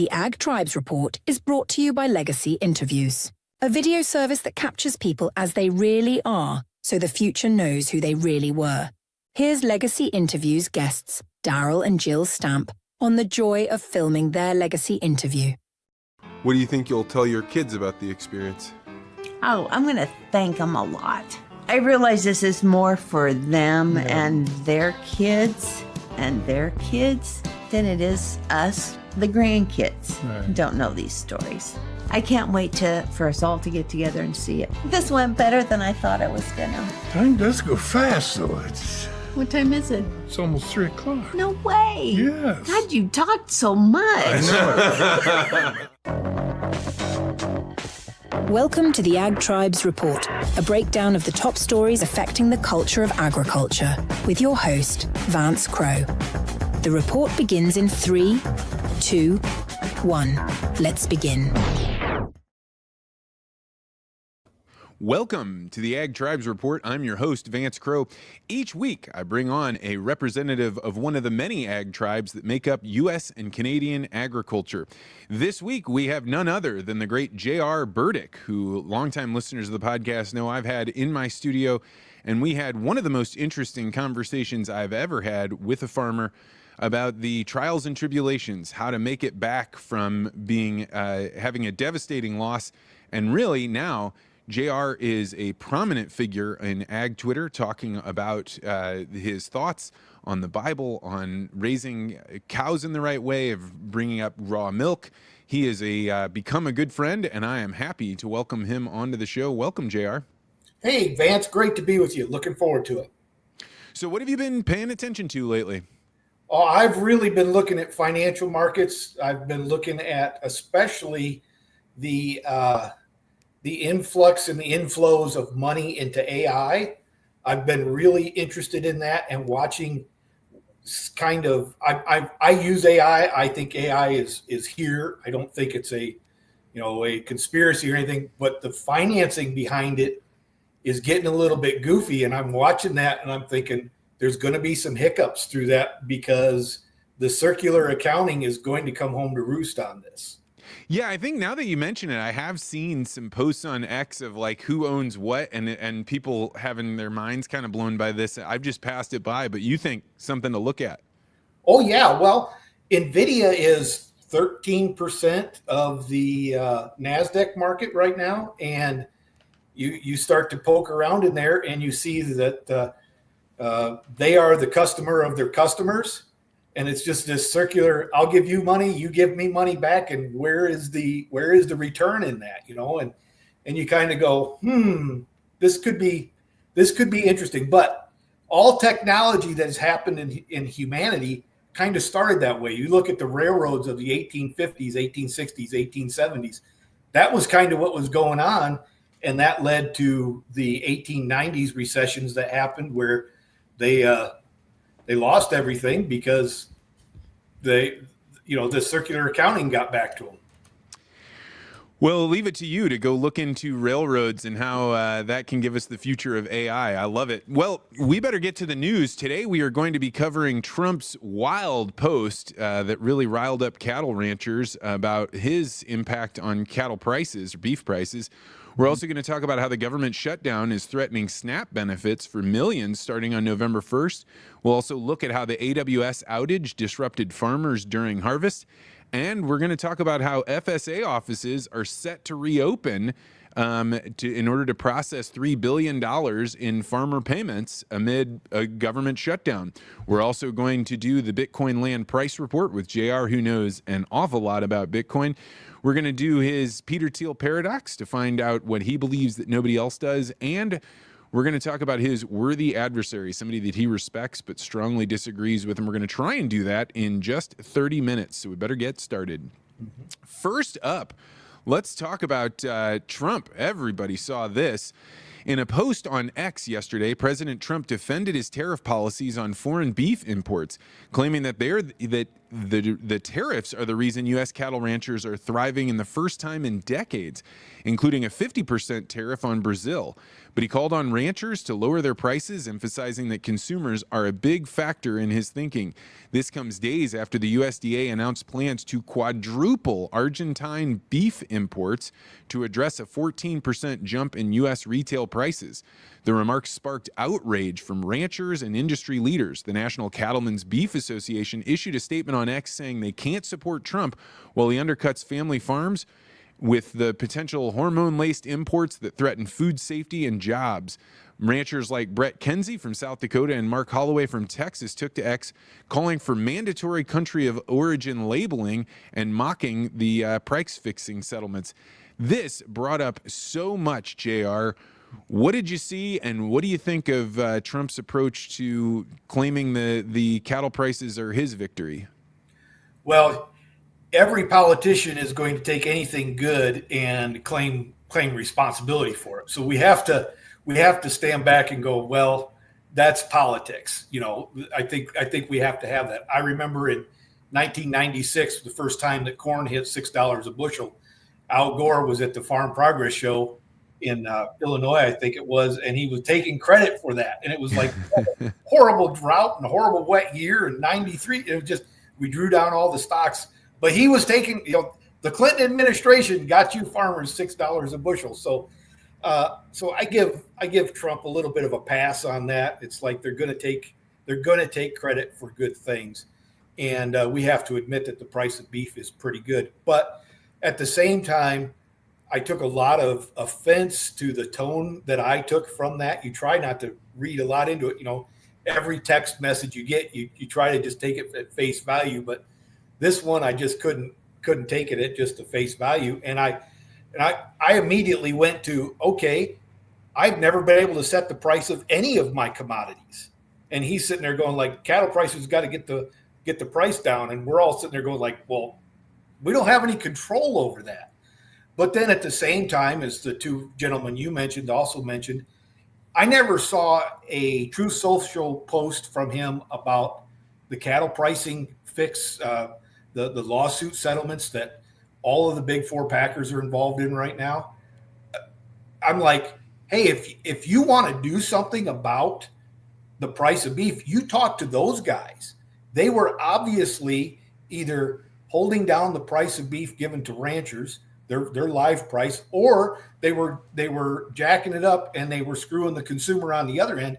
The Ag Tribes Report is brought to you by Legacy Interviews, a video service that captures people as they really are, so the future knows who they really were. Here's Legacy Interviews guests, Daryl and Jill Stamp, on the joy of filming their Legacy interview. What do you think you'll tell your kids about the experience? Oh, I'm going to thank them a lot. I realize this is more for them and their kids than it is us, the grandkids, who don't know these stories. I can't wait for us all to get together and see it. This went better than I thought it was gonna. Time does go fast, though. What time is it? It's almost 3 o'clock. No way. Yes. God, you talked so much. I Welcome to the Ag Tribes Report, a breakdown of the top stories affecting the culture of agriculture, with your host, Vance Crowe. The report begins in 3, 2, 1. Let's begin. Welcome to the Ag Tribes Report. I'm your host, Vance Crowe. Each week, I bring on a representative of one of the many ag tribes that make up U.S. and Canadian agriculture. This week, we have none other than the great JR Burdick, who longtime listeners of the podcast know I've had in my studio, and we had one of the most interesting conversations I've ever had with a farmer about the trials and tribulations, how to make it back from being having a devastating loss, and really now JR is a prominent figure in ag Twitter, talking about his thoughts on the Bible, on raising cows in the right way, of bringing up raw milk. He is become a good friend, and I am happy to welcome him onto the show. Welcome, JR. Hey, Vance, great to be with you. Looking forward to it. So what have you been paying attention to lately? Oh, I've really been looking at financial markets. I've been looking at especially the influx and the inflows of money into AI. I've been really interested in that and watching kind of, I use AI. I think AI is here. I don't think it's a conspiracy or anything, but the financing behind it is getting a little bit goofy. And I'm watching that and I'm thinking there's going to be some hiccups through that because the circular accounting is going to come home to roost on this. Yeah, I think now that you mention it, I have seen some posts on X of like who owns what and people having their minds kind of blown by this. I've just passed it by, but you think something to look at? Oh, yeah. Well, NVIDIA is 13% of the NASDAQ market right now. And you start to poke around in there and you see that they are the customer of their customers. And it's just this circular, I'll give you money, you give me money back. And where is the return in that, and you kind of go, this could be interesting. But all technology that has happened in humanity kind of started that way. You look at the railroads of the 1850s, 1860s, 1870s, that was kind of what was going on. And that led to the 1890s recessions that happened where they lost everything because the circular accounting got back to them. Well, I'll leave it to you to go look into railroads and how that can give us the future of AI. I love it. Well, we better get to the news. Today, we are going to be covering Trump's wild post that really riled up cattle ranchers about his impact on cattle prices or beef prices. We're also going to talk about how the government shutdown is threatening SNAP benefits for millions starting on November 1st. We'll also look at how the AWS outage disrupted farmers during harvest. And we're going to talk about how FSA offices are set to reopen in order to process $3 billion in farmer payments amid a government shutdown. We're also going to do the Bitcoin land price report with JR, who knows an awful lot about Bitcoin. We're going to do his Peter Thiel paradox to find out what he believes that nobody else does. And we're going to talk about his worthy adversary, somebody that he respects but strongly disagrees with. And we're going to try and do that in just 30 minutes. So we better get started. First up, let's talk about Trump. Everybody saw this. In a post on X yesterday, President Trump defended his tariff policies on foreign beef imports, claiming that the tariffs are the reason U.S. cattle ranchers are thriving in the first time in decades, including a 50% tariff on Brazil. But he called on ranchers to lower their prices, emphasizing that consumers are a big factor in his thinking. This comes days after the USDA announced plans to quadruple Argentine beef imports to address a 14% jump in U.S. retail prices. The remarks sparked outrage from ranchers and industry leaders. The National Cattlemen's Beef Association issued a statement on X saying they can't support Trump while he undercuts family farms with the potential hormone-laced imports that threaten food safety and jobs. Ranchers like Brett Kenzie from South Dakota and Mark Holloway from Texas took to X, calling for mandatory country of origin labeling and mocking the price-fixing settlements. This brought up so much, JR. What did you see, and what do you think of Trump's approach to claiming the cattle prices are his victory? Well, every politician is going to take anything good and claim responsibility for it. So we have to stand back and go, well, that's politics. I think we have to have that. I remember in 1996, the first time that corn hit $6 a bushel, Al Gore was at the Farm Progress Show in Illinois, I think it was, and he was taking credit for that. And it was like a horrible drought and a horrible wet year in 93. It was just, we drew down all the stocks. But he was taking, the Clinton administration got you farmers $6 a bushel. So I give Trump a little bit of a pass on that. It's like they're going to take credit for good things, and we have to admit that the price of beef is pretty good. But at the same time, I took a lot of offense to the tone that I took from that. You try not to read a lot into it. Every text message you get, you try to just take it at face value, but this one, I just couldn't take it at just the face value. And I immediately went to, okay, I've never been able to set the price of any of my commodities. And he's sitting there going like, cattle prices got to get the price down. And we're all sitting there going like, well, we don't have any control over that. But then at the same time, as the two gentlemen you mentioned also mentioned, I never saw a true social post from him about the cattle pricing fix, the lawsuit settlements that all of the big four packers are involved in right now. I'm like, hey, if you want to do something about the price of beef, you talk to those guys. They were obviously either holding down the price of beef given to ranchers, their live price, or they were jacking it up and they were screwing the consumer on the other end.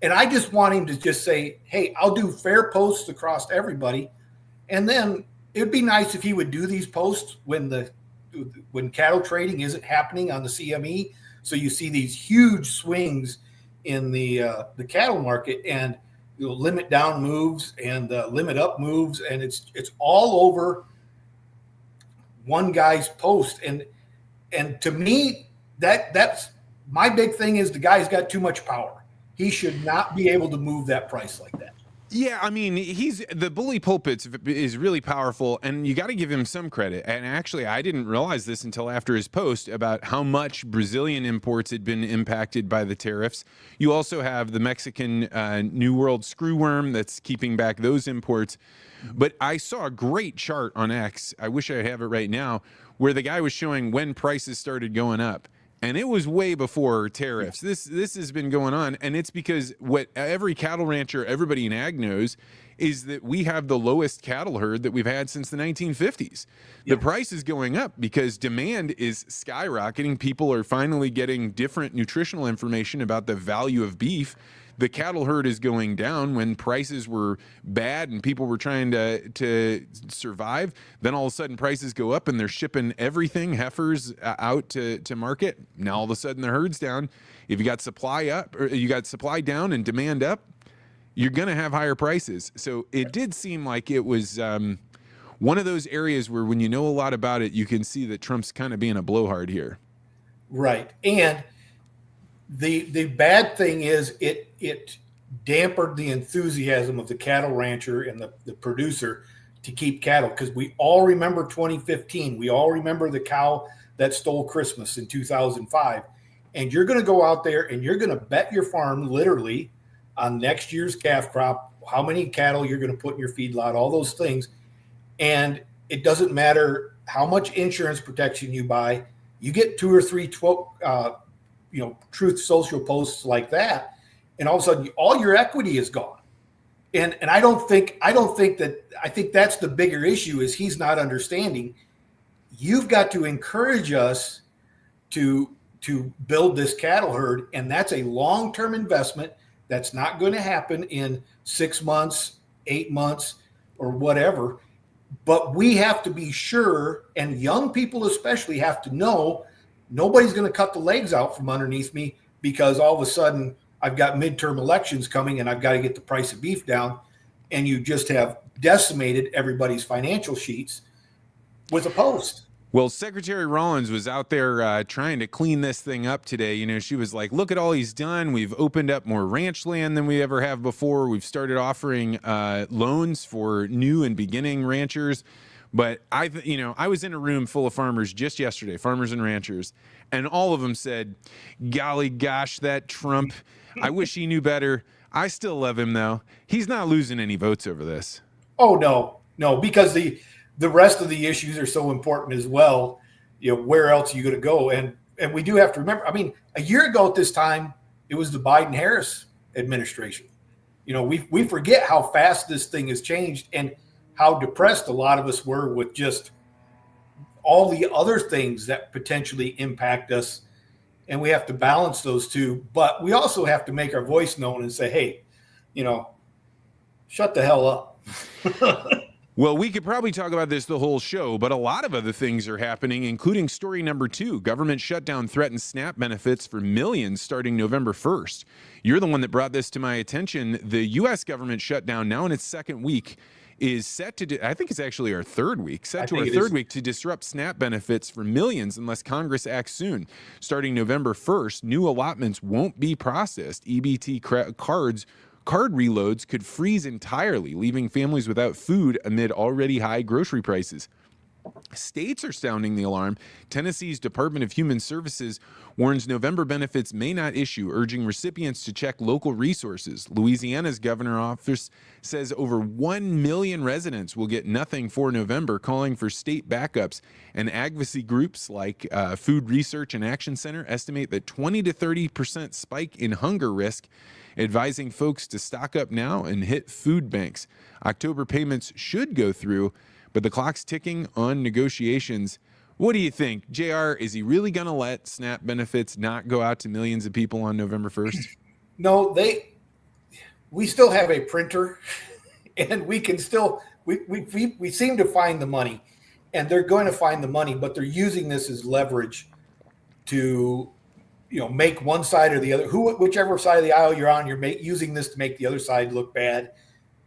And I just want him to just say, hey, I'll do fair posts across everybody. And then it'd be nice if he would do these posts when cattle trading isn't happening on the CME. So you see these huge swings in the cattle market, and limit down moves and limit up moves, and it's all over one guy's post. And to me, that's my big thing is the guy's got too much power. He should not be able to move that price like that. Yeah, I mean, the bully pulpit is really powerful, and you got to give him some credit. And actually, I didn't realize this until after his post about how much Brazilian imports had been impacted by the tariffs. You also have the Mexican New World screwworm that's keeping back those imports. But I saw a great chart on X, I wish I have it right now, where the guy was showing when prices started going up. And it was way before tariffs. This has been going on, and it's because what every cattle rancher, everybody in ag knows, is that we have the lowest cattle herd that we've had since the 1950s. The price is going up because demand is skyrocketing. People are finally getting different nutritional information about the value of beef. The cattle herd is going down when prices were bad and people were trying to survive. Then all of a sudden prices go up and they're shipping everything, heifers, out to market. Now all of a sudden the herd's down. If you got supply up, or you got supply down and demand up, you're going to have higher prices. So it did seem like it was one of those areas where when you know a lot about it, you can see that Trump's kind of being a blowhard here. Right. And the bad thing is it dampened the enthusiasm of the cattle rancher and the producer to keep cattle, because we all remember 2015. We all remember the cow that stole Christmas in 2005. and you're going to go out there and you're going to bet your farm literally on next year's calf crop, how many cattle you're going to put in your feedlot, all those things. And it doesn't matter how much insurance protection you buy. You get 2 or 3 Truth Social posts like that, and all of a sudden all your equity is gone. And I think that's the bigger issue, is he's not understanding. You've got to encourage us to build this cattle herd, and that's a long-term investment. That's not going to happen in 6 months, 8 months, or whatever. But we have to be sure, and young people especially have to know, nobody's going to cut the legs out from underneath me because all of a sudden I've got midterm elections coming and I've got to get the price of beef down. And you just have decimated everybody's financial sheets with a post. Well, Secretary Rollins was out there trying to clean this thing up today. You know, she was like, look at all he's done. We've opened up more ranch land than we ever have before. We've started offering loans for new and beginning ranchers. But I was in a room full of farmers just yesterday, farmers and ranchers, and all of them said, golly gosh, that Trump, I wish he knew better. I still love him, though. He's not losing any votes over this. Oh, no, because the rest of the issues are so important as well. You know, where else are you going to go? And we do have to remember, I mean, a year ago at this time, it was the Biden-Harris administration. You know, we forget how fast this thing has changed and how depressed a lot of us were with just all the other things that potentially impact us. And we have to balance those two. But we also have to make our voice known and say, hey, shut the hell up. Well, we could probably talk about this the whole show, but a lot of other things are happening, including story number 2. Government shutdown threatens SNAP benefits for millions starting November 1st. You're the one that brought this to my attention. The U.S. government shutdown, now in its second week, is set to, I think it's actually our third week, to disrupt SNAP benefits for millions unless Congress acts soon. Starting November 1st, new allotments won't be processed. EBT card reloads could freeze entirely, leaving families without food amid already high grocery prices. States are sounding the alarm. Tennessee's Department of Human Services warns November benefits may not issue, urging recipients to check local resources. Louisiana's governor's office says over 1 million residents will get nothing for November, calling for state backups. And advocacy groups like Food Research and Action Center estimate that 20 to 30% spike in hunger risk, advising folks to stock up now and hit food banks. October payments should go through, but the clock's ticking on negotiations. What do you think? JR, is he really going to let SNAP benefits not go out to millions of people on November 1st? No, we still have a printer and we can still, we seem to find the money, and they're going to find the money, but they're using this as leverage to, make one side or the other, whichever side of the aisle you're on, you're using this to make the other side look bad.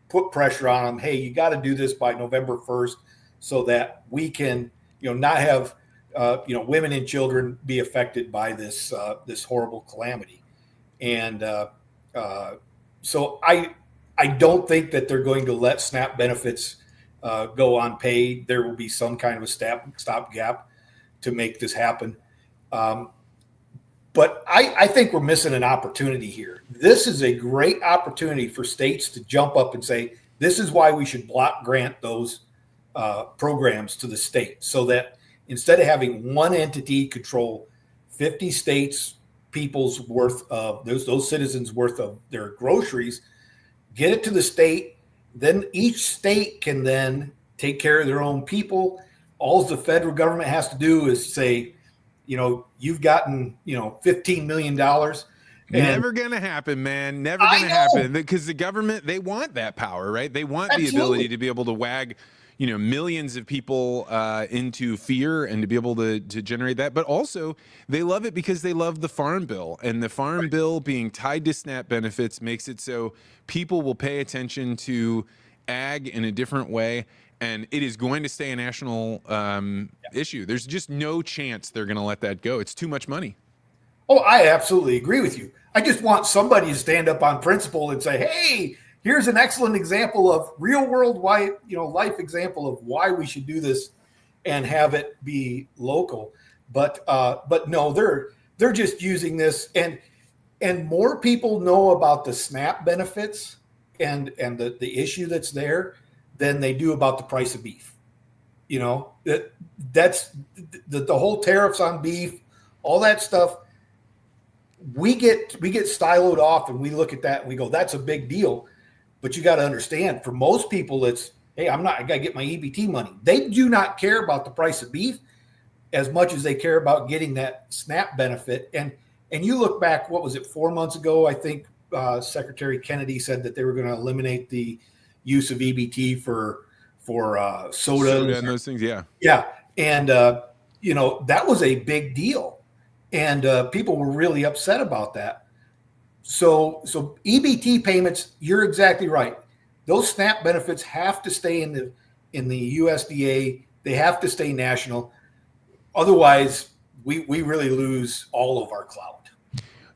Put pressure on them. Hey, you got to do this by November 1st so that we can, not have, women and children be affected by this horrible calamity. And so I don't think that they're going to let SNAP benefits go unpaid. There will be some kind of a stopgap to make this happen. But I think we're missing an opportunity here. This is a great opportunity for states to jump up and say, this is why we should block grant those programs to the state, so that instead of having one entity control 50 states, people's worth of those citizens' worth of their groceries, get it to the state. Then each state can then take care of their own people. All the federal government has to do is say, you've gotten, $15 million. Never going to happen, man. Never going to happen, because the government, they want that power, right? They want the ability to be able to wag, millions of people into fear and to be able to generate that. But also they love it because they love the Farm Bill, and the Farm Bill being tied to SNAP benefits makes it so people will pay attention to ag in a different way. And it is going to stay a national issue. There's just no chance they're going to let that go. It's too much money. Oh, I absolutely agree with you. I just want somebody to stand up on principle and say, hey, here's an excellent example of real world life example of why we should do this and have it be local. But no, they're just using this, and more people know about the SNAP benefits and the issue that's there than they do about the price of beef. You know, that's the whole tariffs on beef, all that stuff. We get styloed off, and we look at that and we go, that's a big deal. But you got to understand, for most people, it's, hey, I got to get my EBT money. They do not care about the price of beef as much as they care about getting that SNAP benefit. And you look back, what was it, 4 months ago? I think Secretary Kennedy said that they were going to eliminate the use of EBT for soda and those things. Yeah. Yeah. And, that was a big deal. And people were really upset about that. So EBT payments, you're exactly right. Those SNAP benefits have to stay in the USDA. They have to stay national. Otherwise, we really lose all of our clout.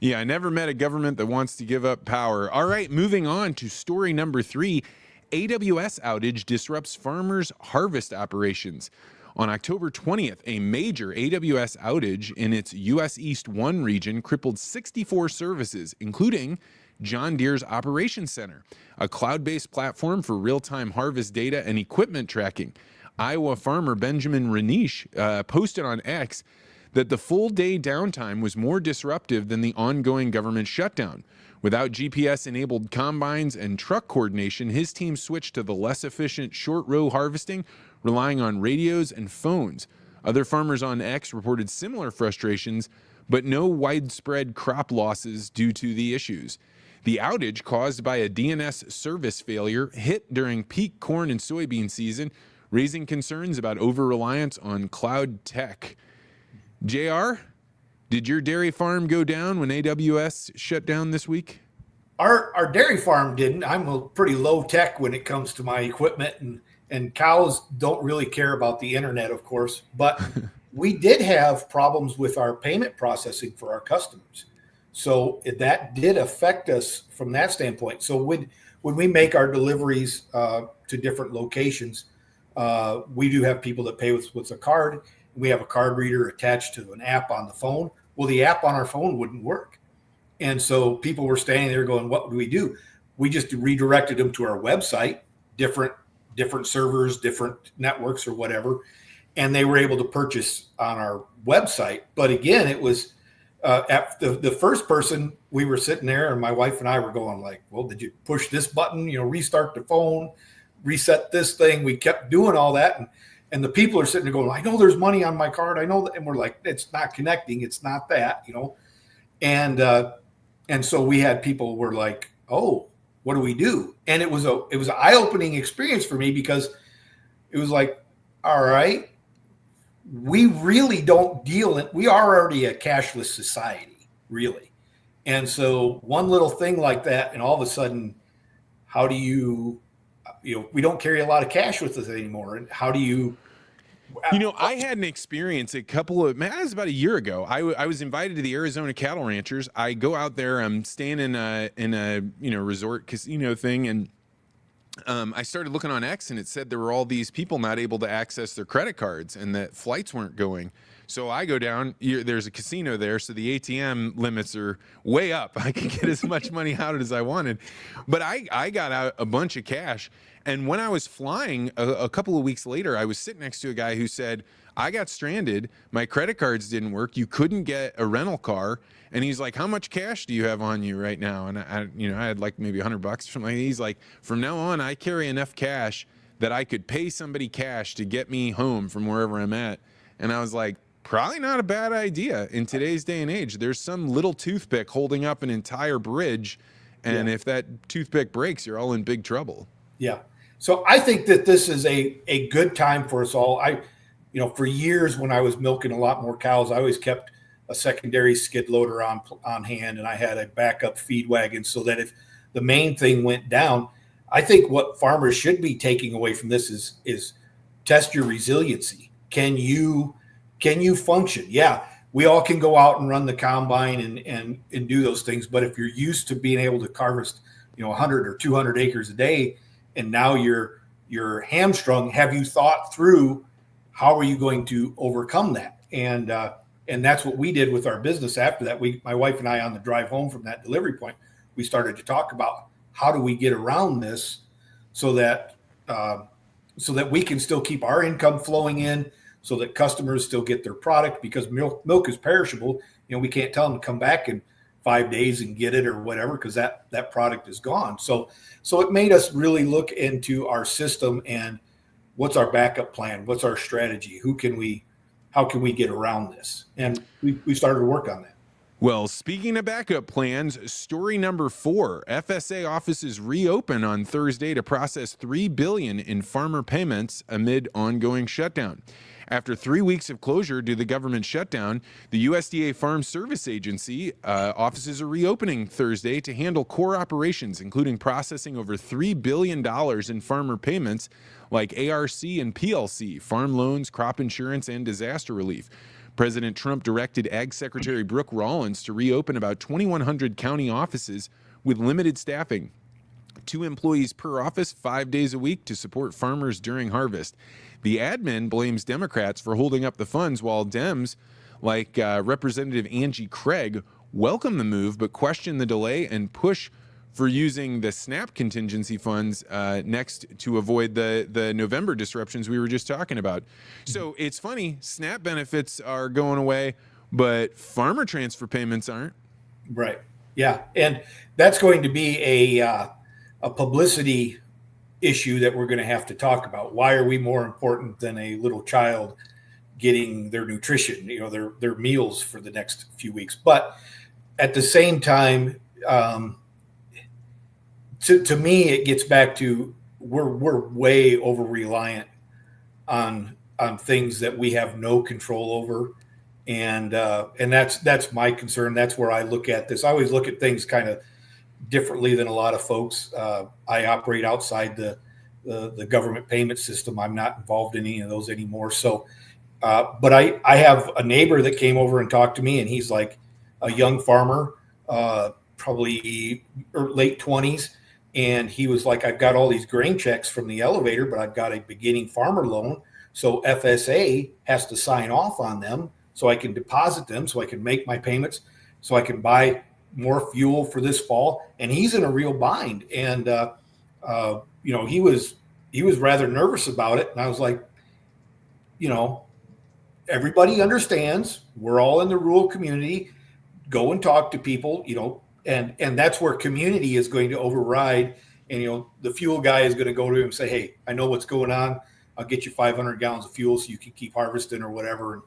Yeah, I never met a government that wants to give up power. All right, moving on to story number 3. AWS outage disrupts farmers' harvest operations. On October 20th, a major AWS outage in its US East 1 region crippled 64 services, including John Deere's Operations Center, a cloud-based platform for real-time harvest data and equipment tracking. Iowa farmer Benjamin Renish posted on X that the full-day downtime was more disruptive than the ongoing government shutdown. Without GPS-enabled combines and truck coordination, his team switched to the less efficient short-row harvesting, relying on radios and phones. Other farmers on X reported similar frustrations, but no widespread crop losses due to the issues. The outage, caused by a DNS service failure, hit during peak corn and soybean season, raising concerns about over-reliance on cloud tech. JR, did your dairy farm go down when AWS shut down this week? Our dairy farm didn't. I'm a pretty low tech when it comes to my equipment, and cows don't really care about the internet, of course. But we did have problems with our payment processing for our customers. So that did affect us from that standpoint. So when we make our deliveries to different locations, we do have people that pay with a card. We have a card reader attached to an app on the phone. Well, the app on our phone wouldn't work. And so people were standing there going, what do? We just redirected them to our website, different servers, different networks or whatever. And they were able to purchase on our website. But again, it was at the first person, we were sitting there and my wife and I were going like, well, did you push this button, restart the phone, reset this thing? We kept doing all that. And the people are sitting there going, I know there's money on my card. I know that. And we're like, it's not connecting. It's not that, And so we had people were like, oh, what do we do? And it was an eye-opening experience for me, because it was like, all right, we really don't we are already a cashless society, really. And so one little thing like that, and all of a sudden, how do we don't carry a lot of cash with us anymore. And how do you? I had an experience it was about a year ago. I was invited to the Arizona Cattle Ranchers. I go out there. I'm staying in a resort casino thing, and I started looking on X, and it said there were all these people not able to access their credit cards, and that flights weren't going. So I go down. There's a casino there, so the ATM limits are way up. I could get as much money out as I wanted, but I got out a bunch of cash. And when I was flying a couple of weeks later, I was sitting next to a guy who said, I got stranded. My credit cards didn't work. You couldn't get a rental car. And he's like, how much cash do you have on you right now? And I had like maybe $100 or something. He's like, from now on, I carry enough cash that I could pay somebody cash to get me home from wherever I'm at. And I was like, probably not a bad idea in today's day and age. There's some little toothpick holding up an entire bridge. And if that toothpick breaks, you're all in big trouble. Yeah. So I think that this is a good time for us all. For years when I was milking a lot more cows, I always kept a secondary skid loader on hand, and I had a backup feed wagon so that if the main thing went down, I think what farmers should be taking away from this is test your resiliency. Can you function? Yeah, we all can go out and run the combine and do those things, but if you're used to being able to harvest 100 or 200 acres a day, and now you're hamstrung, have you thought through how are you going to overcome that? And And that's what we did with our business. After that, my wife and I, on the drive home from that delivery point, we started to talk about how do we get around this so that we can still keep our income flowing in, so that customers still get their product, because milk is perishable. We can't tell them to come back in 5 days and get it or whatever, because that product is gone. So it made us really look into our system and what's our backup plan, what's our strategy, how can we get around this, and we started to work on that. Well, speaking of backup plans, story number 4, FSA offices reopen on Thursday to process $3 billion in farmer payments amid ongoing shutdown. After 3 weeks of closure due to the government shutdown, the USDA Farm Service Agency offices are reopening Thursday to handle core operations, including processing over $3 billion in farmer payments like ARC and PLC, farm loans, crop insurance, and disaster relief. President Trump directed Ag Secretary Brooke Rollins to reopen about 2,100 county offices with limited staffing. 2 employees per office, 5 days a week, to support farmers during harvest. The admin blames Democrats for holding up the funds, while Dems, like Representative Angie Craig, welcome the move but question the delay and push for using the SNAP contingency funds next to avoid the November disruptions we were just talking about. So it's funny, SNAP benefits are going away, but farmer transfer payments aren't. Right. Yeah. And that's going to be a publicity issue that we're going to have to talk about. Why are we more important than a little child getting their nutrition, their meals for the next few weeks? But at the same time, to me, it gets back to we're way over reliant on things that we have no control over, and that's my concern. That's where I look at this. I always look at things kind of differently than a lot of folks. I operate outside the government payment system. I'm not involved in any of those anymore. So, but I have a neighbor that came over and talked to me, and he's like a young farmer, probably late 20s. And he was like, I've got all these grain checks from the elevator, but I've got a beginning farmer loan. So FSA has to sign off on them so I can deposit them, so I can make my payments, so I can buy more fuel for this fall. And he's in a real bind. And, he was rather nervous about it. And I was like, everybody understands we're all in the rural community. Go and talk to people, and that's where community is going to override. And, the fuel guy is going to go to him and say, hey, I know what's going on. I'll get you 500 gallons of fuel so you can keep harvesting or whatever. And,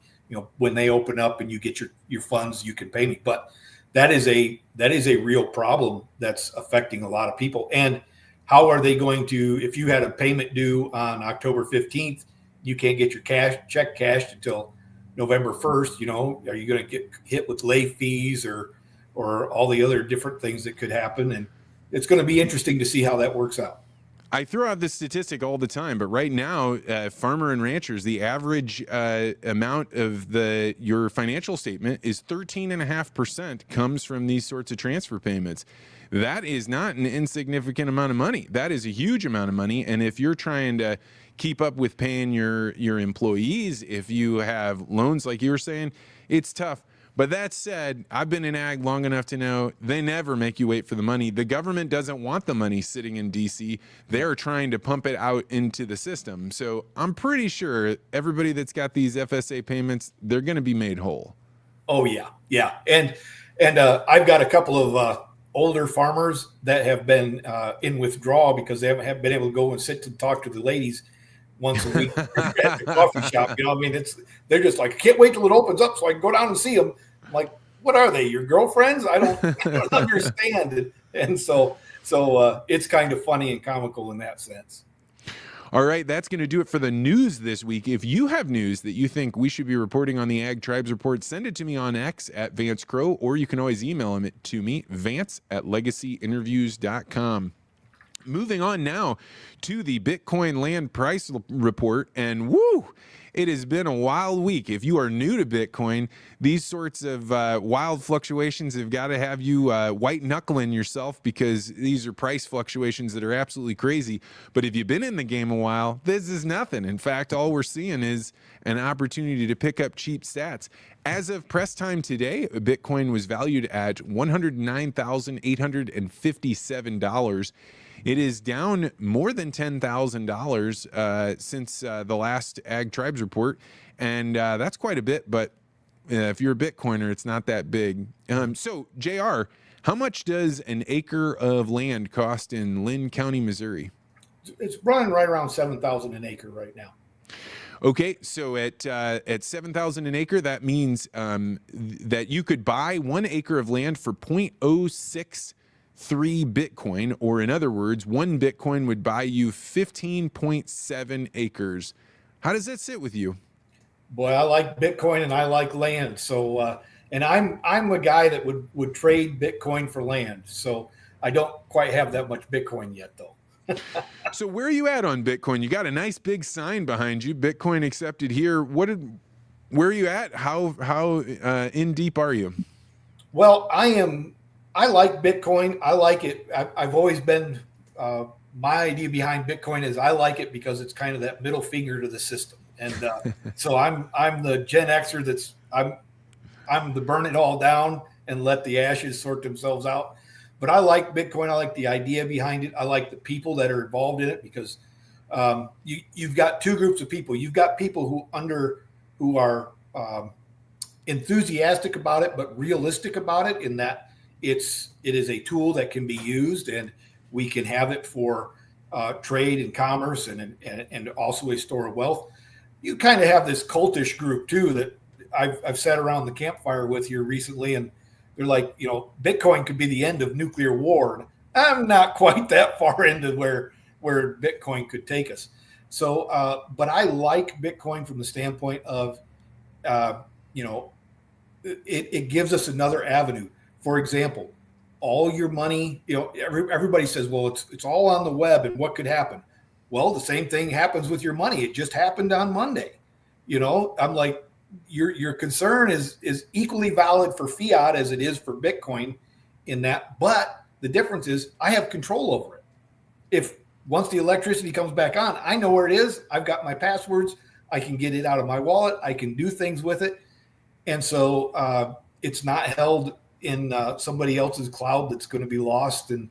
when they open up and you get your funds, you can pay me. But that is a real problem that's affecting a lot of people. And how are they going to, if you had a payment due on October 15th, you can't get your check cashed until November 1st, are you going to get hit with late fees or all the other different things that could happen? And it's going to be interesting to see how that works out. I throw out this statistic all the time, but right now, farmer and ranchers, the average amount of your financial statement is 13.5% comes from these sorts of transfer payments. That is not an insignificant amount of money. That is a huge amount of money. And if you're trying to keep up with paying your employees, if you have loans like you were saying, it's tough. But that said, I've been in ag long enough to know they never make you wait for the money. The government doesn't want the money sitting in D.C. They're trying to pump it out into the system. So I'm pretty sure everybody that's got these FSA payments, they're going to be made whole. Oh, yeah. Yeah. And I've got a couple of older farmers that have been in withdrawal because they haven't been able to go and sit and talk to the ladies once a week at the coffee shop. They're just like, I can't wait till it opens up so I can go down and see them. I'm like, what are they, your girlfriends? I don't understand. And so it's kind of funny and comical in that sense. All right, that's going to do it for the news this week. If you have news that you think we should be reporting on the Ag Tribes Report, send it to me on X at Vance Crow, or you can always email it to me, vance@legacyinterviews.com. Moving on now to the Bitcoin land price report, and woo, it has been a wild week. If you are new to Bitcoin, these sorts of wild fluctuations have got to have you white knuckling yourself, because these are price fluctuations that are absolutely crazy. But if you've been in the game a while, this is nothing. In fact, all we're seeing is an opportunity to pick up cheap stats. As of press time today, Bitcoin was valued at $109,857. It is down more than $10,000 since the last Ag Tribes report, and that's quite a bit. But if you're a Bitcoiner, it's not that big. So, JR, how much does an acre of land cost in Lynn County, Missouri? It's running right around 7,000 an acre right now. Okay, so at 7,000 an acre, that means that you could buy 1 acre of land for 0.063 Bitcoin, or in other words, 1 Bitcoin would buy you 15.7 acres. How does that sit with you? Boy, I like Bitcoin and I like land. So, and I'm a guy that would trade Bitcoin for land. So I don't quite have that much Bitcoin yet, though. So where are you at on Bitcoin? You got a nice big sign behind you, Bitcoin accepted here. Where are you at? How in deep are you? Well, I like Bitcoin. I like it. I've always been, my idea behind Bitcoin is I like it because it's kind of that middle finger to the system. And so I'm the Gen Xer I'm the burn it all down and let the ashes sort themselves out. But I like Bitcoin. I like the idea behind it. I like the people that are involved in it, because you've got two groups of people. You've got people who are enthusiastic about it, but realistic about it, in that it is a tool that can be used, and we can have it for trade and commerce, and also a store of wealth. You kind of have this cultish group too that I've sat around the campfire with here recently, and they're like, Bitcoin could be the end of nuclear war. And I'm not quite that far into where Bitcoin could take us. So, but I like Bitcoin from the standpoint of, it gives us another avenue. For example, all your money, everybody says, well, it's all on the web, and what could happen? Well, the same thing happens with your money. It just happened on Monday. I'm like, your concern is equally valid for fiat as it is for Bitcoin in that, but the difference is I have control over it. If once the electricity comes back on, I know where it is. I've got my passwords. I can get it out of my wallet. I can do things with it. And so it's not held in somebody else's cloud that's going to be lost. And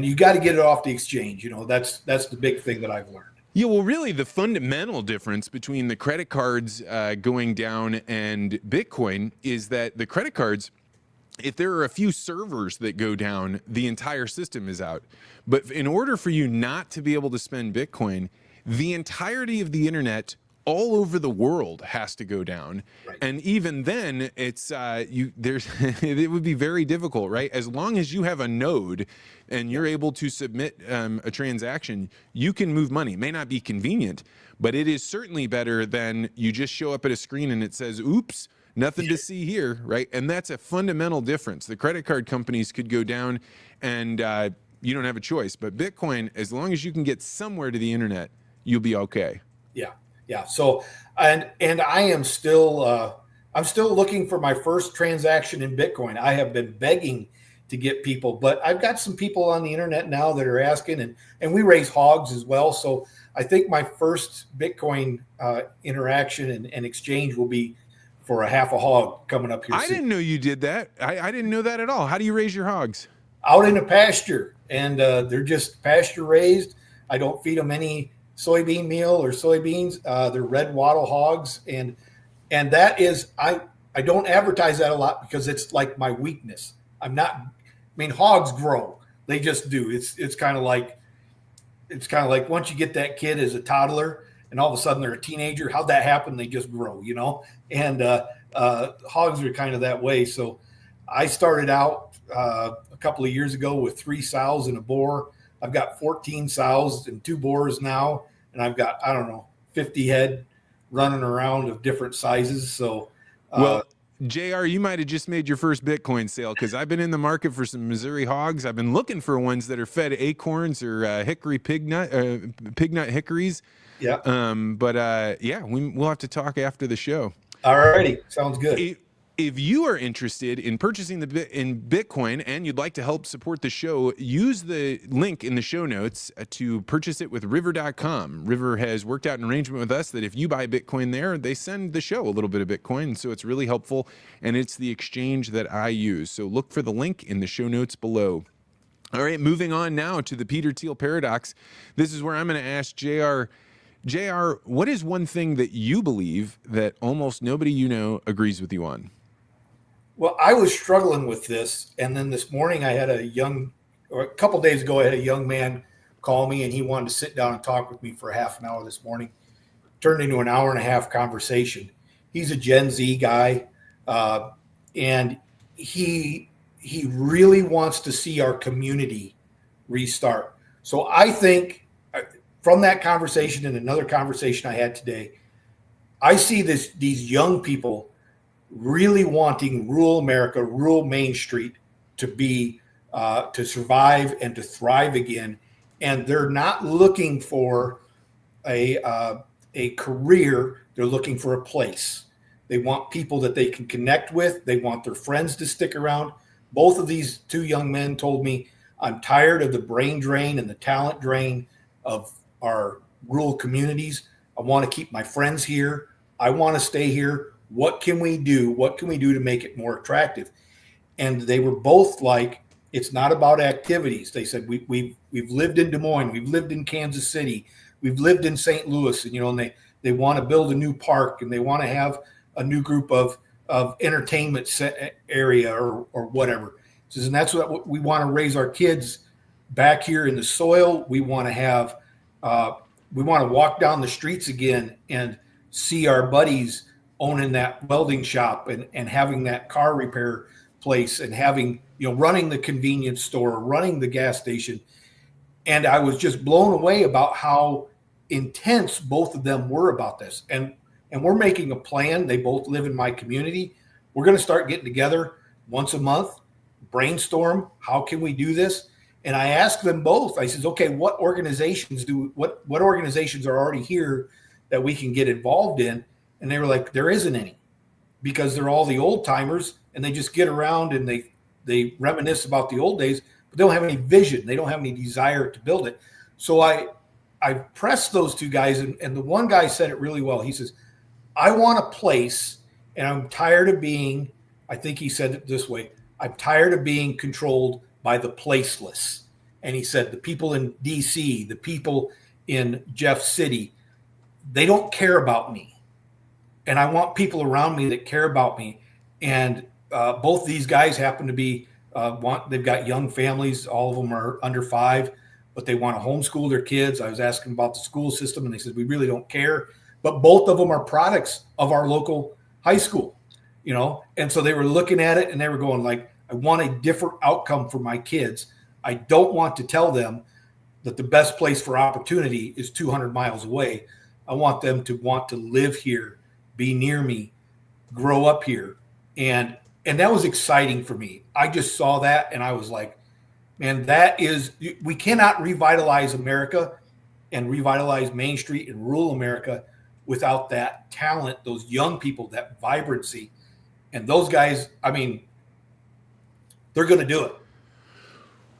you got to get it off the exchange. That's the big thing that I've learned. Yeah, well, really, the fundamental difference between the credit cards going down and Bitcoin is that the credit cards, if there are a few servers that go down, the entire system is out. But in order for you not to be able to spend Bitcoin, the entirety of the internet all over the world has to go down. Right. And even then, it's it would be very difficult, right? As long as you have a node and you're able to submit a transaction, you can move money. It may not be convenient, but it is certainly better than you just show up at a screen and it says, oops, nothing to see here, right? And that's a fundamental difference. The credit card companies could go down and you don't have a choice. But Bitcoin, as long as you can get somewhere to the internet, you'll be okay. Yeah. So, and I am still, I'm still looking for my first transaction in Bitcoin. I have been begging to get people, but I've got some people on the internet now that are asking, and we raise hogs as well. So I think my first Bitcoin interaction and exchange will be for a half a hog coming up here soon. I didn't know you did that. I didn't know that at all. How do you raise your hogs? Out in a pasture, and they're just pasture raised. I don't feed them any soybean meal or soybeans. They're red wattle hogs, and that is, I don't advertise that a lot because it's like my weakness. Hogs grow, they just do. It's kind of like once you get that kid as a toddler and all of a sudden they're a teenager, how'd that happen? They just grow, and hogs are kind of that way. So I started out a couple of years ago with 3 sows and a boar. I've got 14 sows and 2 boars now, and I've got, 50 head running around of different sizes. So, well, JR, you might have just made your first Bitcoin sale, because I've been in the market for some Missouri hogs. I've been looking for ones that are fed acorns or hickory pig nut hickories. Yeah. We'll have to talk after the show. All righty. Sounds good. If you are interested in purchasing in Bitcoin and you'd like to help support the show, use the link in the show notes to purchase it with River.com. River has worked out an arrangement with us that if you buy Bitcoin there, they send the show a little bit of Bitcoin. So it's really helpful, and it's the exchange that I use. So look for the link in the show notes below. All right, moving on now to the Peter Thiel paradox. This is where I'm going to ask JR, what is one thing that you believe that almost nobody you know agrees with you on? Well, I was struggling with this, and then this morning a couple days ago, I had a young man call me, and he wanted to sit down and talk with me for half an hour this morning. Turned into an hour and a half conversation. He's a Gen Z guy, and he really wants to see our community restart. So I think from that conversation and another conversation I had today, I see these young people really wanting rural America, rural Main Street to be to survive and to thrive again. And they're not looking for a career. They're looking for a place. They want people that they can connect with. They want their friends to stick around. Both of these two young men told me, I'm tired of the brain drain and the talent drain of our rural communities. I want to keep my friends here. I want to stay here. What can we do? What can we do to make it more attractive? And they were both like, it's not about activities. They said, we've lived in Des Moines. We've lived in Kansas City. We've lived in St. Louis. And, they want to build a new park, and they want to have a new group of entertainment area or whatever. He says, and that's what we want to raise our kids back here in the soil. We want to have, we want to walk down the streets again and see our buddies owning that welding shop and having that car repair place and having, running the convenience store, running the gas station. And I was just blown away about how intense both of them were about this. And we're making a plan. They both live in my community. We're going to start getting together once a month, brainstorm. How can we do this? And I asked them both, I said, okay, what organizations are already here that we can get involved in? And they were like, there isn't any, because they're all the old timers and they just get around and they reminisce about the old days, but they don't have any vision. They don't have any desire to build it. So I pressed those two guys, and the one guy said it really well. He says, I want a place, and I'm tired of being, I think he said it this way, I'm tired of being controlled by the placeless. And he said, the people in DC, the people in Jeff City, they don't care about me. And I want people around me that care about me. And both these guys happen to be, they've got young families. All of them are under 5, but they want to homeschool their kids. I was asking about the school system, and they said, we really don't care. But both of them are products of our local high school, And so they were looking at it and they were going like, I want a different outcome for my kids. I don't want to tell them that the best place for opportunity is 200 miles away. I want them to want to live here, be near me, grow up here. And that was exciting for me. I just saw that and I was like, man, we cannot revitalize America and revitalize Main Street and rural America without that talent, those young people, that vibrancy. And those guys, they're going to do it.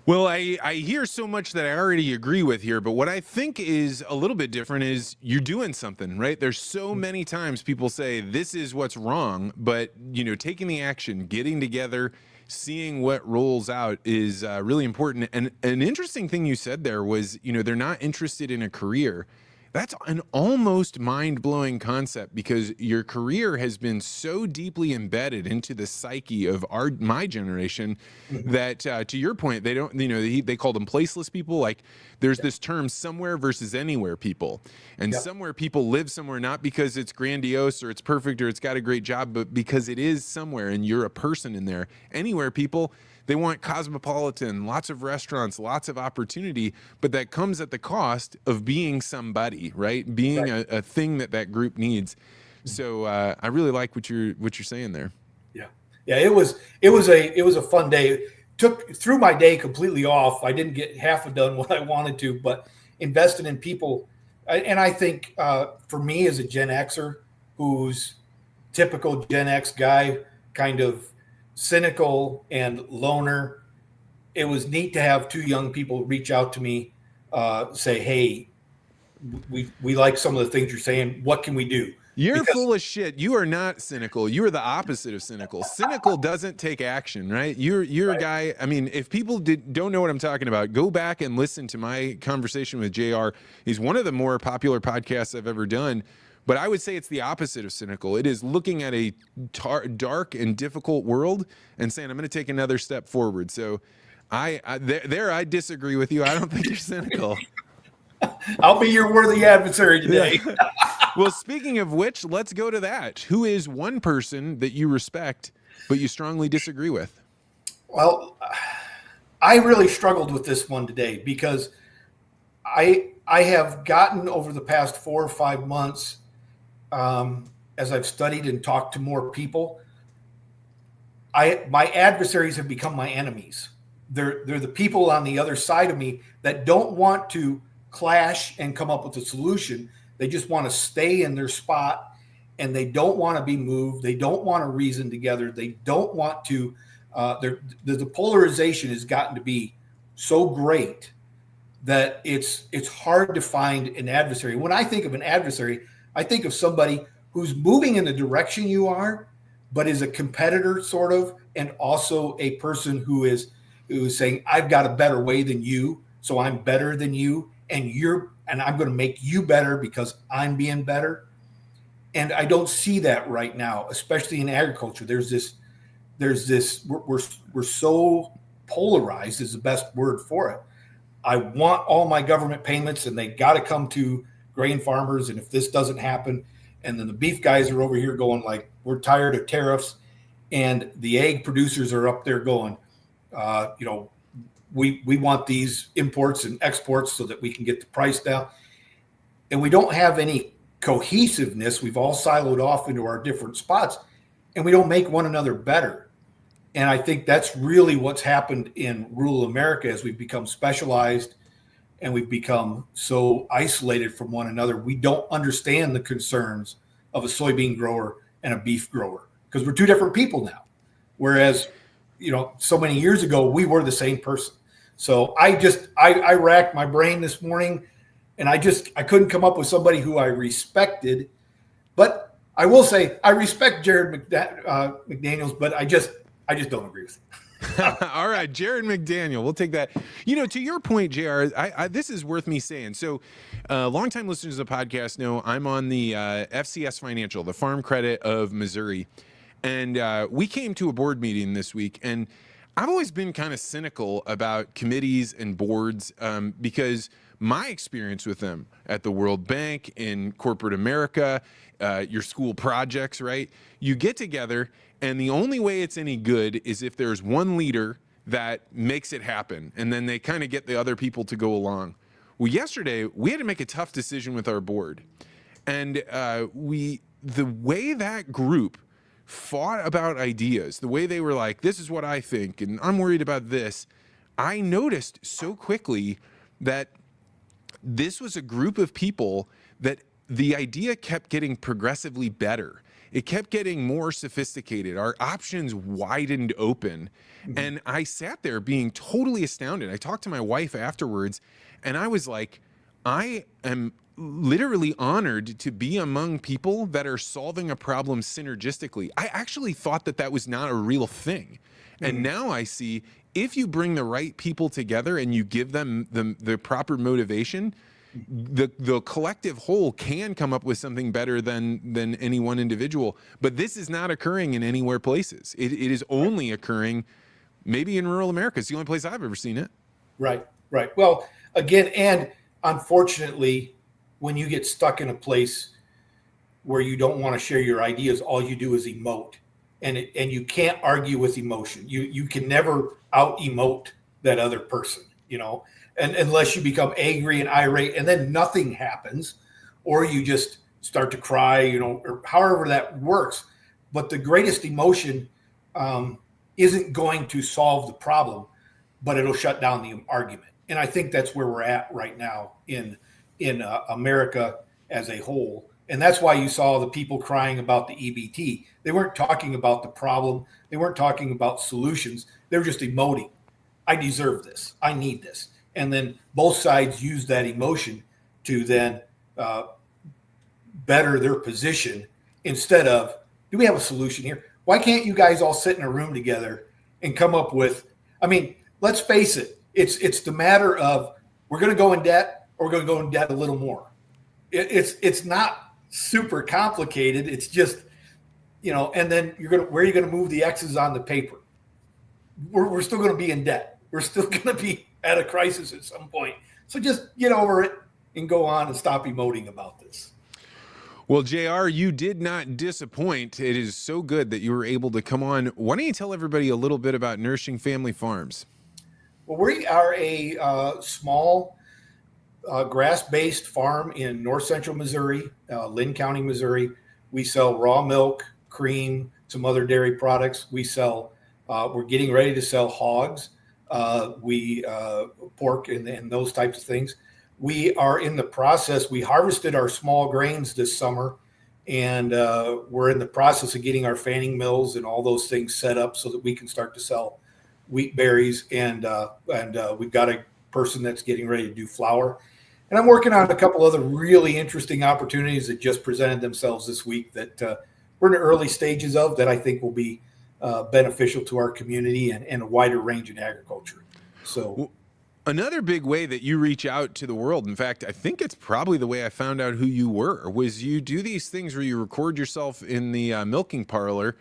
Well, I hear so much that I already agree with here, but what I think is a little bit different is you're doing something, right? There's so many times people say this is what's wrong, but taking the action, getting together, seeing what rolls out is really important. And an interesting thing you said there was, they're not interested in a career. That's an almost mind-blowing concept, because your career has been so deeply embedded into the psyche of my generation that, to your point, they don't, they call them placeless people. Like there's this term somewhere versus anywhere people, and somewhere people live somewhere, not because it's grandiose or it's perfect or it's got a great job, but because it is somewhere and you're a person in there. Anywhere people, they want cosmopolitan, lots of restaurants, lots of opportunity, but that comes at the cost of being somebody, right? Being a thing that group needs. So I really like what you're saying there. Yeah. It was a fun day. Threw my day completely off. I didn't get half done what I wanted to, but invested in people. And I think for me as a Gen Xer, who's typical Gen X guy, kind of cynical and loner, it was neat to have two young people reach out to me, say, "Hey, we like some of the things you're saying. What can we do?" You're full of shit. You are not cynical. You are the opposite of cynical. Cynical doesn't take action, right? You're a guy. I mean, if people don't know what I'm talking about, go back and listen to my conversation with JR. He's one of the more popular podcasts I've ever done. But I would say it's the opposite of cynical. It is looking at a dark and difficult world and saying, I'm going to take another step forward. So I disagree with you. I don't think you're cynical. I'll be your worthy adversary today. Well, speaking of which, let's go to that. Who is one person that you respect, but you strongly disagree with? Well, I really struggled with this one today because I have gotten over the past 4 or 5 months, as I've studied and talked to more people, my adversaries have become my enemies. They're the people on the other side of me that don't want to clash and come up with a solution. They just want to stay in their spot, and they don't want to be moved. They don't want to reason together. They don't want to. The polarization has gotten to be so great that it's hard to find an adversary. When I think of an adversary, I think of somebody who's moving in the direction you are, but is a competitor sort of, and also a person who is saying, I've got a better way than you, so I'm better than you, and I'm going to make you better because I'm being better. And I don't see that right now, especially in agriculture. There's this, we're so polarized is the best word for it. I want all my government payments and they got to come to grain farmers. And if this doesn't happen, and then the beef guys are over here going like, we're tired of tariffs. And the egg producers are up there going, we want these imports and exports so that we can get the price down. And we don't have any cohesiveness. We've all siloed off into our different spots, and we don't make one another better. And I think that's really what's happened in rural America as we've become specialized and we've become so isolated from one another. We don't understand the concerns of a soybean grower and a beef grower because we're two different people now. Whereas, so many years ago, we were the same person. So I racked my brain this morning, and I couldn't come up with somebody who I respected. But I will say I respect Jared McDaniels, but I just don't agree with him. All right, Jared McDaniel. We'll take that. To your point, JR, this is worth me saying. So longtime listeners of the podcast know I'm on the FCS Financial, the Farm Credit of Missouri. And we came to a board meeting this week, and I've always been kind of cynical about committees and boards because my experience with them at the World Bank, in corporate America, your school projects, right? You get together, and the only way it's any good is if there's one leader that makes it happen, and then they kind of get the other people to go along. Well, yesterday, we had to make a tough decision with our board. And the way that group fought about ideas, the way they were like, this is what I think, and I'm worried about this, I noticed so quickly that this was a group of people that the idea kept getting progressively better. It kept getting more sophisticated. Our options widened open. Mm-hmm. And I sat there being totally astounded. I talked to my wife afterwards, and I was like, I am literally honored to be among people that are solving a problem synergistically. I actually thought that was not a real thing. Mm-hmm. And now I see if you bring the right people together and you give them the proper motivation, the collective whole can come up with something better than any one individual. But this is not occurring in anywhere places. It is only occurring maybe in rural America. It's the only place I've ever seen it. Right. Well, again, and unfortunately, when you get stuck in a place where you don't want to share your ideas, all you do is emote, and you can't argue with emotion. You can never out emote that other person, and unless you become angry and irate, and then nothing happens, or you just start to cry, or however that works. But the greatest emotion isn't going to solve the problem, but it'll shut down the argument. And I think that's where we're at right now in America as a whole. And that's why you saw the people crying about the EBT. They weren't talking about the problem. They weren't talking about solutions. They were just emoting. I deserve this. I need this. And then both sides use that emotion to then better their position instead of, do we have a solution here? Why can't you guys all sit in a room together and come up with, I mean, let's face it. It's the matter of, we're going to go in debt or we're going to go in debt a little more. It's not super complicated. It's just, and then where are you going to move the X's on the paper? We're still going to be in debt. We're still going to be at a crisis at some point. So just get over it and go on and stop emoting about this. Well, JR, you did not disappoint. It is so good that you were able to come on. Why don't you tell everybody a little bit about Nourishing Family Farms? Well, we are a small grass-based farm in north central Missouri, Lynn County, Missouri. We sell raw milk, cream, some other dairy products. We sell, we're getting ready to sell hogs, pork and those types of things. We are in the process. We harvested our small grains this summer, and we're in the process of getting our fanning mills and all those things set up so that we can start to sell wheat berries. And we've got a person that's getting ready to do flour. And I'm working on a couple other really interesting opportunities that just presented themselves this week that we're in the early stages of that I think will be beneficial to our community and a wider range in agriculture. So. Another big way that you reach out to the world, in fact, I think it's probably the way I found out who you were, was you do these things where you record yourself in the milking parlor,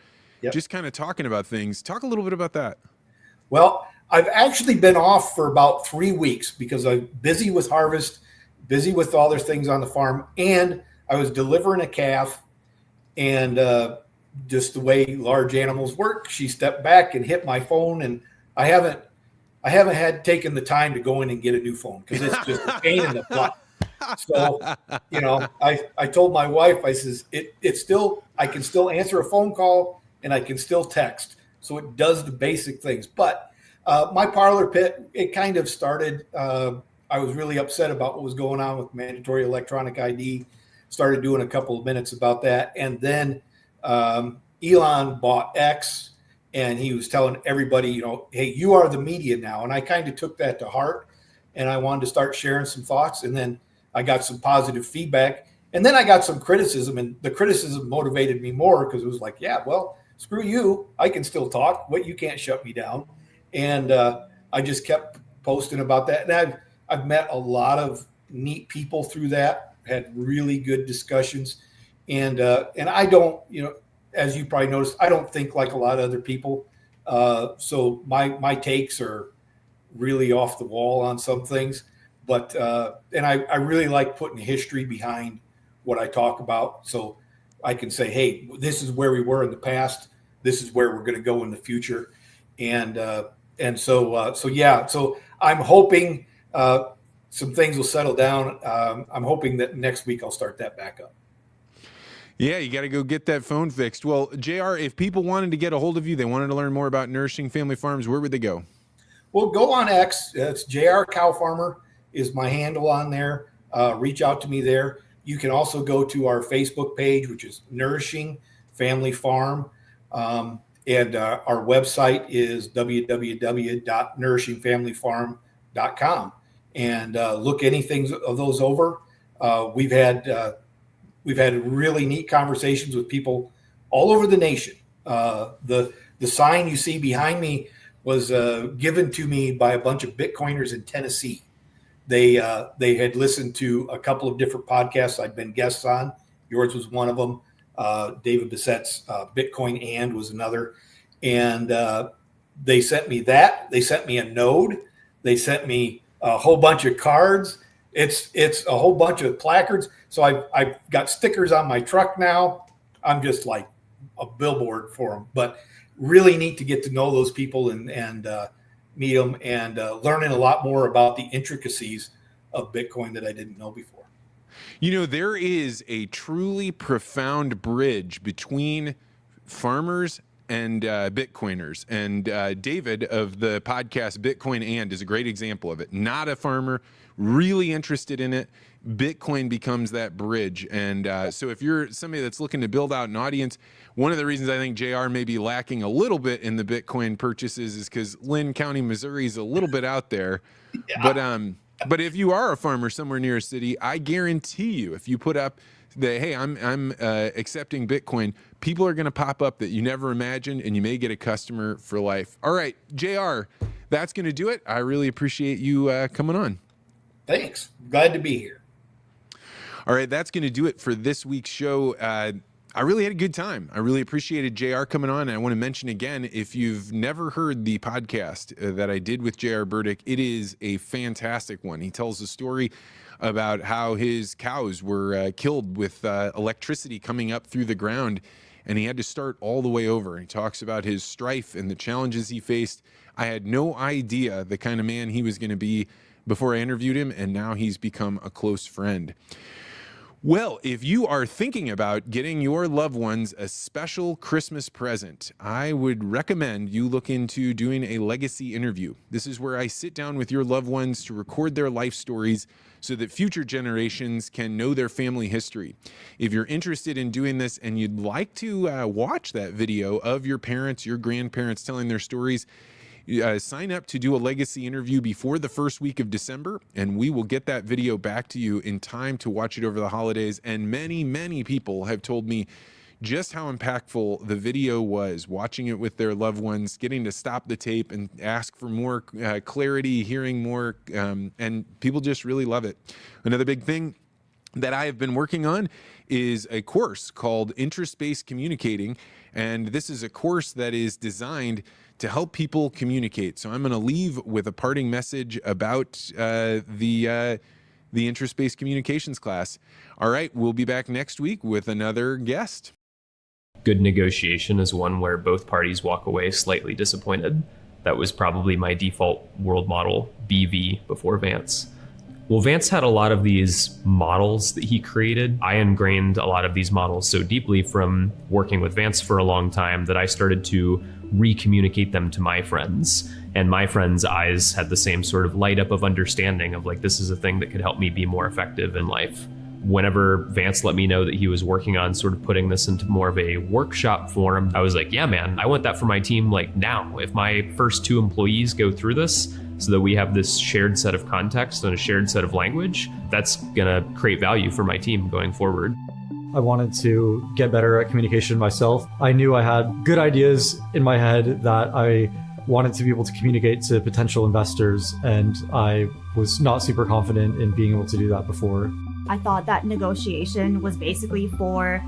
just kind of talking about things. Talk a little bit about that. Well, I've actually been off for about 3 weeks because I'm busy with harvest, busy with all their things on the farm, and I was delivering a calf, and just the way large animals work, she stepped back and hit my phone, and I haven't had taken the time to go in and get a new phone because it's just a pain in the butt. So, I told my wife, I says, it's still, I can still answer a phone call and I can still text. So it does the basic things. But my parlor pit, it kind of started, I was really upset about what was going on with mandatory electronic ID. Started doing a couple of minutes about that. And then Elon bought X. And he was telling everybody, hey, you are the media now. And I kind of took that to heart, and I wanted to start sharing some thoughts. And then I got some positive feedback. And then I got some criticism, and the criticism motivated me more because it was like, yeah, well, screw you. I can still talk, but you can't shut me down. And I just kept posting about that. And I've met a lot of neat people through that, had really good discussions. And I don't, as you probably noticed, I don't think like a lot of other people. So my takes are really off the wall on some things. But and I really like putting history behind what I talk about. So I can say, hey, this is where we were in the past. This is where we're going to go in the future. And so I'm hoping some things will settle down. I'm hoping that next week I'll start that back up. Yeah, you got to go get that phone fixed. Well, JR, if people wanted to get a hold of you, they wanted to learn more about Nourishing Family Farms, where would they go? Well, go on X. It's JR Cow Farmer is my handle on there. Reach out to me there. You can also go to our Facebook page, which is Nourishing Family Farm. And our website is www.nourishingfamilyfarm.com. And look anything of those over. We've had really neat conversations with people all over the nation. The sign you see behind me was given to me by a bunch of Bitcoiners in Tennessee. They had listened to a couple of different podcasts I'd been guests on. Yours was one of them. David Bissett's Bitcoin and was another. And they sent me that. They sent me a node. They sent me a whole bunch of cards. It's a whole bunch of placards. So I've got stickers on my truck now. I'm just like a billboard for them. But really neat to get to know those people and meet them and learning a lot more about the intricacies of Bitcoin that I didn't know before. There is a truly profound bridge between farmers and Bitcoiners. And David of the podcast Bitcoin And is a great example of it. Not a farmer, really interested in it. Bitcoin becomes that bridge. And so if you're somebody that's looking to build out an audience, one of the reasons I think JR may be lacking a little bit in the Bitcoin purchases is because Lynn County, Missouri is a little bit out there. Yeah. But if you are a farmer somewhere near a city, I guarantee you, if you put up that, hey, I'm accepting Bitcoin, people are going to pop up that you never imagined, and you may get a customer for life. All right, JR, that's going to do it. I really appreciate you coming on. Thanks. Glad to be here. All right, that's going to do it for this week's show. I really had a good time. I really appreciated JR coming on. And I want to mention again, if you've never heard the podcast that I did with JR Burdick, it is a fantastic one. He tells a story about how his cows were killed with electricity coming up through the ground, and he had to start all the way over. He talks about his strife and the challenges he faced. I had no idea the kind of man he was going to be before I interviewed him, and now he's become a close friend. Well, if you are thinking about getting your loved ones a special Christmas present, I would recommend you look into doing a legacy interview. This is where I sit down with your loved ones to record their life stories so that future generations can know their family history. If you're interested in doing this and you'd like to watch that video of your parents, your grandparents telling their stories, sign up to do a legacy interview before the first week of December, and we will get that video back to you in time to watch it over the holidays. And many, many people have told me just how impactful the video was, watching it with their loved ones, getting to stop the tape and ask for more clarity, hearing more, and people just really love it. Another big thing that I have been working on is a course called Interest-Based Communicating, and this is a course that is designed to help people communicate. So I'm going to leave with a parting message about the interest-based communications class. All right, we'll be back next week with another guest. Good negotiation is one where both parties walk away slightly disappointed. That was probably my default world model, BV, before Vance. Well, Vance had a lot of these models that he created. I ingrained a lot of these models so deeply from working with Vance for a long time that I started to re-communicate them to my friends. And my friends' eyes had the same sort of light up of understanding of like, this is a thing that could help me be more effective in life. Whenever Vance let me know that he was working on sort of putting this into more of a workshop form, I was like, yeah, man, I want that for my team like now. If my first 2 employees go through this so that we have this shared set of context and a shared set of language, that's gonna create value for my team going forward. I wanted to get better at communication myself. I knew I had good ideas in my head that I wanted to be able to communicate to potential investors, and I was not super confident in being able to do that before. I thought that negotiation was basically for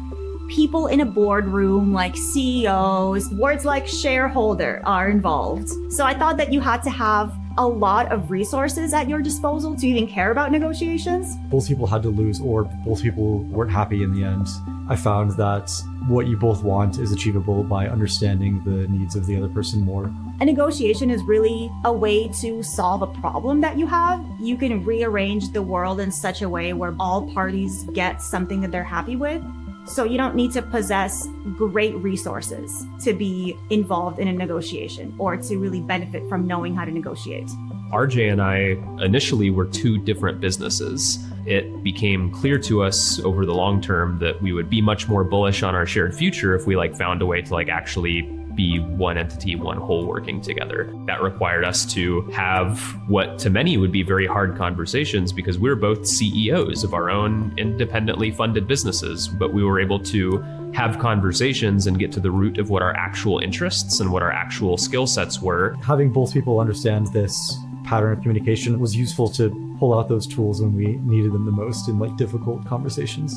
people in a boardroom, like CEOs, words like shareholder are involved. So I thought that you had to have a lot of resources at your disposal to even care about negotiations. Both people had to lose, or both people weren't happy in the end. I found that what you both want is achievable by understanding the needs of the other person more. A negotiation is really a way to solve a problem that you have. You can rearrange the world in such a way where all parties get something that they're happy with. So you don't need to possess great resources to be involved in a negotiation or to really benefit from knowing how to negotiate. RJ and I initially were 2 different businesses. It became clear to us over the long term that we would be much more bullish on our shared future if we found a way to actually be one entity, one whole working together. That required us to have what to many would be very hard conversations because we're both CEOs of our own independently funded businesses, but we were able to have conversations and get to the root of what our actual interests and what our actual skill sets were. Having both people understand this pattern of communication was useful to pull out those tools when we needed them the most in conversations conversations.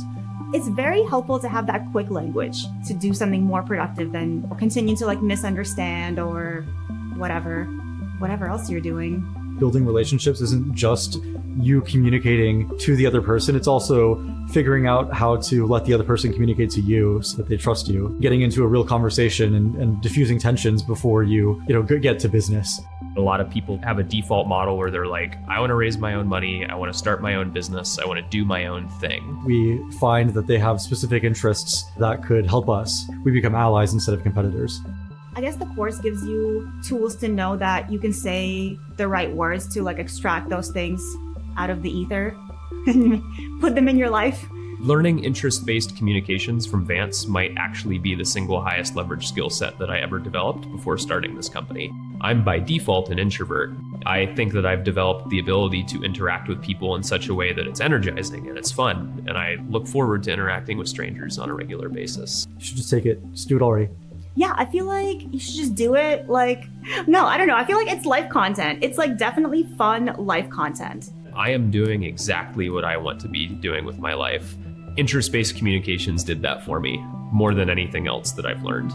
It's very helpful to have that quick language to do something more productive than continue to misunderstand or whatever else you're doing. Building relationships isn't just you communicating to the other person. It's also figuring out how to let the other person communicate to you so that they trust you. Getting into a real conversation and diffusing tensions before you get to business. A lot of people have a default model where they're like, I want to raise my own money, I want to start my own business, I want to do my own thing. We find that they have specific interests that could help us. We become allies instead of competitors. I guess the course gives you tools to know that you can say the right words to like extract those things out of the ether and put them in your life. Learning interest-based communications from Vance might actually be the single highest leverage skill set that I ever developed before starting this company. I'm by default an introvert. I think that I've developed the ability to interact with people in such a way that it's energizing and it's fun, and I look forward to interacting with strangers on a regular basis. You should just take it. Just do it already. Yeah, I feel like you should just do it. No, I don't know. I feel like it's life content. It's like definitely fun life content. I am doing exactly what I want to be doing with my life. Interest-based communications did that for me, more than anything else that I've learned.